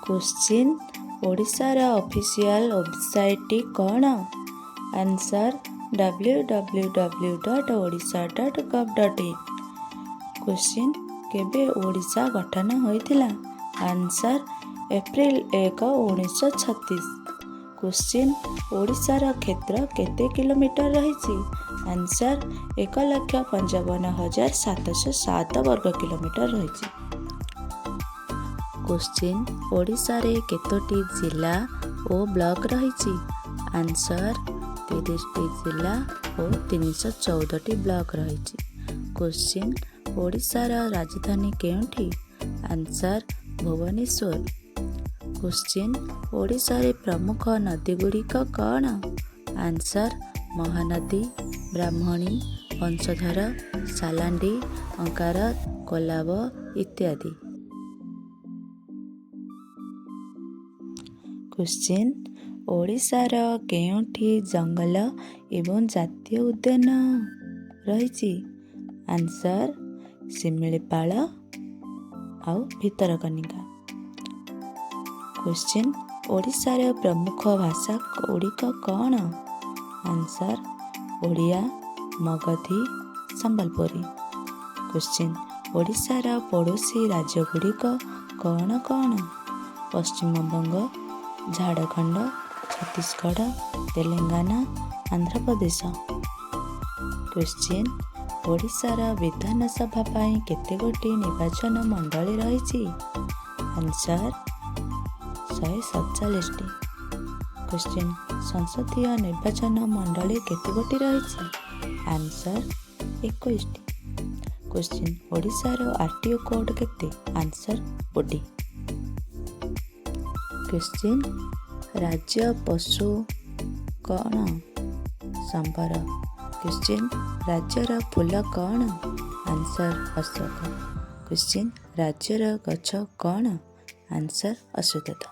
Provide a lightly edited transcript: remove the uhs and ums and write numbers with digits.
Question ओडिशार official website कौन? Answer www.odisha.gov.in। Question केबे ओडिशा गठन होइथिला? Answer April 1, 1936। क्वेश्चन ओडिशार क्षेत्र केते किलोमीटर रही? आंसर 1,55,707 वर्ग किलोमीटर रही। क्वेश्चन ओडिशा रे केतोटी जिला ओ ब्लॉक रही? आंसर 30टी जिला और 314टी ब्लॉक रही। क्वेश्चन ओडिशार राजधानी केउठी? आंसर भुवनेश्वर। क्वेश्चन ओडिशा रे प्रमुख नदी गुड़िक कौन? आंसर महानदी, ब्राह्मणी, वंशधर, सालांडी, अंकार, कोलाब इत्यादि। क्वेश्चन ओडिशार केउठी जंगल एवं जातीय उद्यान रही? आंसर शिमिलीपाल आउ भितरकनिका। क्वेश्चन ओडिशार प्रमुख भाषा गुड़िक कौन? आंसर ओडिया, मगधी, संबलपुरी। क्वेश्चन ओडिशार पड़ोसी राज्य गुड़िक कौन कौन? पश्चिमबंग, झारखंड, छत्तीसगढ़, तेलंगाना, आंध्र प्रदेश। क्वेश्चन ओडिशार विधानसभा पाई केते गोटी निर्वाचन मंडली रही? आंसर 147टी। क्वेश्चन संसदीय निर्वाचन मंडली केते गोटी रही? आंसर 21टी। क्वेश्चन ओडिशार आरटीओ कोड केते? आंसर 40। क्वेश्चन राज्य पशु कौन? सांबर। क्वेश्चन राज्यर फूल कौन? आंसर अशोक। क्वेश्चन राज्यर गछ कौन? आंसर अश्वत्थ।